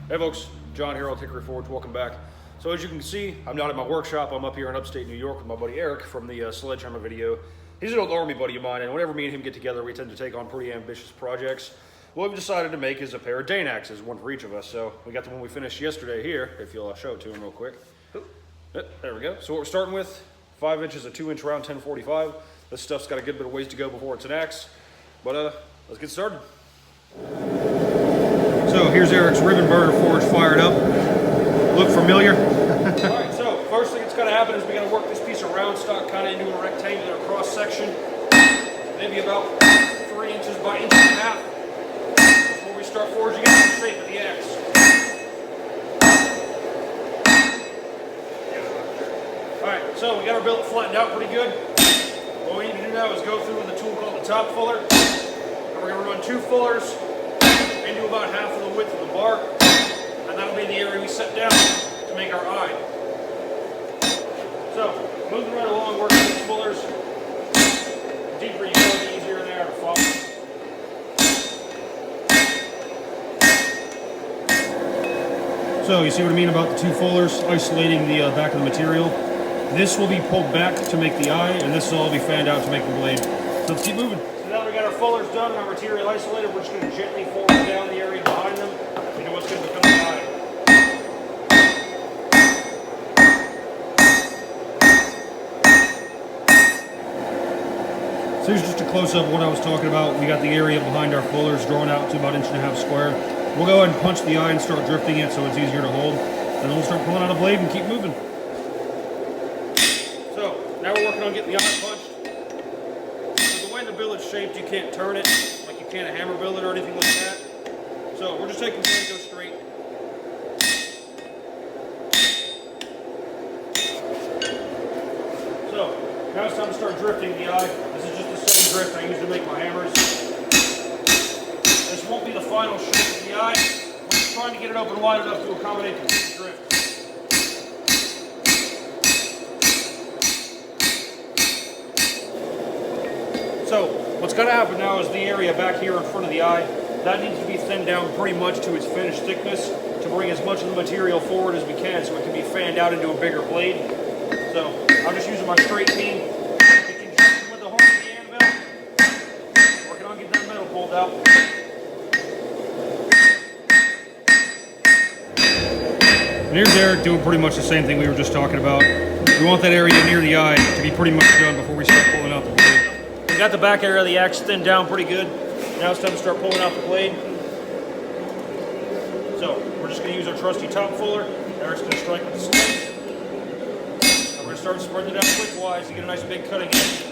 Hey folks, John here, I'll take Hickory Forge, welcome back. So as you can see, I'm not at my workshop, I'm up here in upstate New York with my buddy Erik from the Sledgehammer video. He's an old Army buddy of mine, and whenever me and him get together, we tend to take on pretty ambitious projects. What we've decided to make is a pair of Dane axes, one for each of us. So we got the one we finished yesterday here, if you'll show it to him real quick. There we go. So what we're starting with, 5 inches, a 2-inch round 1045. This stuff's got a good bit of ways to go before it's an axe. But let's get started. So here's Erik's ribbon burner forge fired up. Look familiar? Alright, so first thing that's going to happen is we got to work this piece of round stock kind of into a rectangular cross section. Maybe about 3 inches by 1.5 inches before we start forging it in the shape of the axe. Alright, so we got our billet flattened out pretty good. What we need to do now is go through with a tool called the top fuller. And we're going to run 2 fullers into about half of the width of the bar, and that'll be the area we set down to make our eye. So, moving right along, working these fullers. The deeper you go, the easier they are to follow. So, you see what I mean about the 2 fullers, isolating the back of the material. This will be pulled back to make the eye, and this will all be fanned out to make the blade. So let's keep moving. So now we got our fullers done and our material isolated, we're just going to gently form down the area behind them into what's going to become the eye. So here's just a close-up of what I was talking about. We got the area behind our fullers drawn out to about 1.5 inches square. We'll go ahead and punch the eye and start drifting it so it's easier to hold. And then we'll start pulling out a blade and keep moving. So now we're working on getting the eye punched. So the way the billet's shaped, you can't turn it like you can a hammer billet or anything like that. So we're just taking the blade, go straight. So now it's time to start drifting the eye. This is just the same drift I use to make my hammers. This won't be the final shape of the eye. We're just trying to get it open wide enough to accommodate the drift. So what's going to happen now is the area back here in front of the eye, that needs to be thinned down pretty much to its finished thickness to bring as much of the material forward as we can so it can be fanned out into a bigger blade. So I'm just using my straight beam in conjunction with the horn of the anvil, working on getting that metal pulled out. And here's Erik doing pretty much the same thing we were just talking about. We want that area near the eye to be pretty much done before we start pulling out the blade. We got the back area of the axe thinned down pretty good. Now it's time to start pulling out the blade. So we're just going to use our trusty top fuller. Erik's going to strike with the stick. And we're going to start spreading it out quick-wise to get a nice big cutting edge.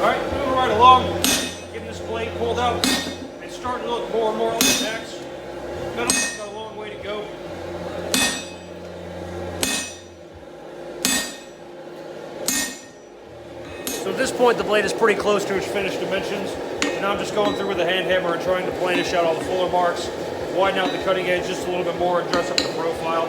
Alright, moving right along, getting this blade pulled out. It's starting to look more and more like an axe. Metal's got a long way to go. So at this point the blade is pretty close to its finished dimensions. And now I'm just going through with a hand hammer and trying to planish out all the fuller marks, widen out the cutting edge just a little bit more and dress up the profile.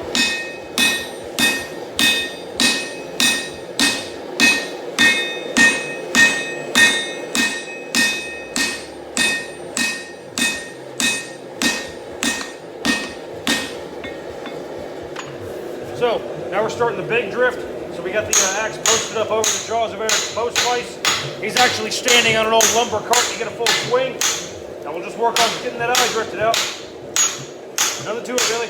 So now we're starting the big drift. So we got the axe posted up over the jaws of Erik's post vise. He's actually standing on an old lumber cart to get a full swing. Now we'll just work on getting that eye drifted out. Nothing to it really.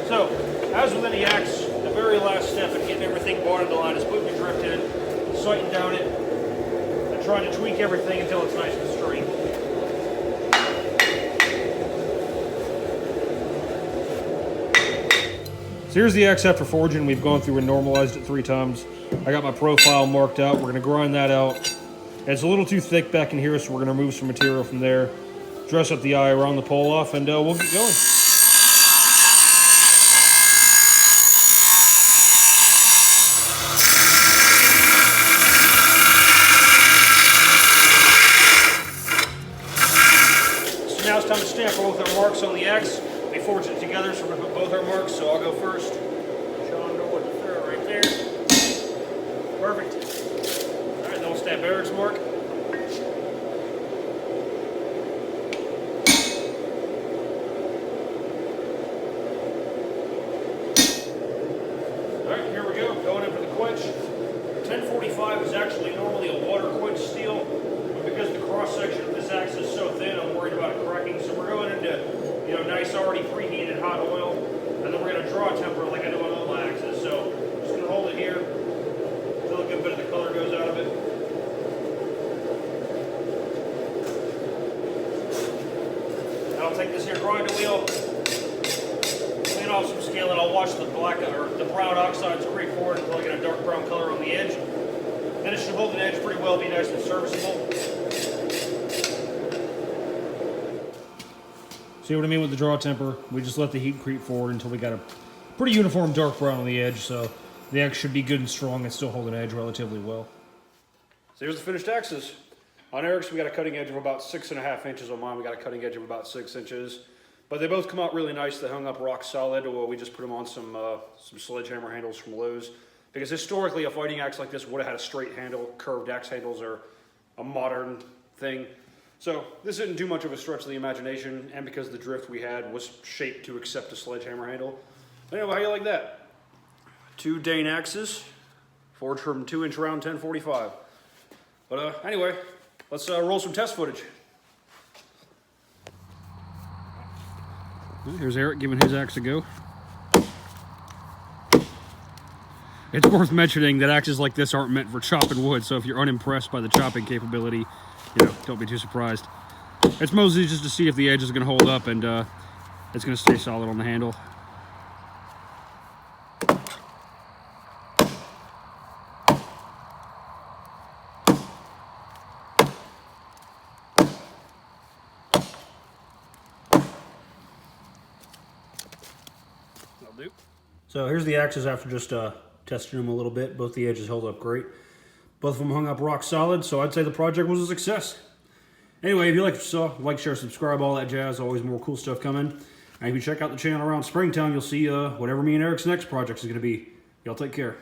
So, as with any axe, the very last step in getting everything brought into line is putting the drift in, sighting down it, and trying to tweak everything until it's nice and straight. So here's the axe after forging. We've gone through and normalized it 3 times. I got my profile marked out. We're going to grind that out. And it's a little too thick back in here, so we're going to remove some material from there, dress up the eye, round the pole off, and we'll get going. stamp both our marks on the X. We forged it together, so we're going to put both our marks, so I'll go first. Sean, know what to throw right there. Perfect. All right, then we'll stamp Erik's mark. All right, here we go, going in for the quench. 1045 is actually normally a water quench steel, but because the cross section of this axe is so thin, I'm worried about it cracking. So we're going into, you know, nice already preheated hot oil, and then we're going to draw temper like I do on all my axes. So I'm just going to hold it here until a good bit of the color goes out of it. And I'll take this here grinder wheel, clean off some scale, and I'll wash the black or the brown oxides creep forward until I get a dark brown color on the edge. Then it should hold the edge pretty well, be nice and serviceable. See what I mean with the draw temper? We just let the heat creep forward until we got a pretty uniform dark brown on the edge, so the axe should be good and strong and still hold an edge relatively well. So here's the finished axes. On Erik's, we got a cutting edge of about 6.5 inches. On mine, we got a cutting edge of about 6 inches. But they both come out really nice. They hung up rock solid. Well, we just put them on some sledgehammer handles from Lowe's. Because historically, a fighting axe like this would have had a straight handle. Curved axe handles are a modern thing. So this isn't too much of a stretch of the imagination, and because the drift we had was shaped to accept a sledgehammer handle. Anyway, how you like that? 2 Dane axes, forged from 2-inch round 1045. But anyway, let's roll some test footage. Here's Erik giving his axe a go. It's worth mentioning that axes like this aren't meant for chopping wood, so if you're unimpressed by the chopping capability, you know, don't be too surprised. It's mostly just to see if the edge is going to hold up and it's going to stay solid on the handle. That'll do. So here's the axes after just testing them a little bit. Both the edges held up great. Both of them hung up rock solid, so I'd say the project was a success. Anyway, if you like what you saw, like, share, subscribe, all that jazz. Always more cool stuff coming. And if you check out the channel around Springtown, you'll see whatever me and Erik's next project is going to be. Y'all take care.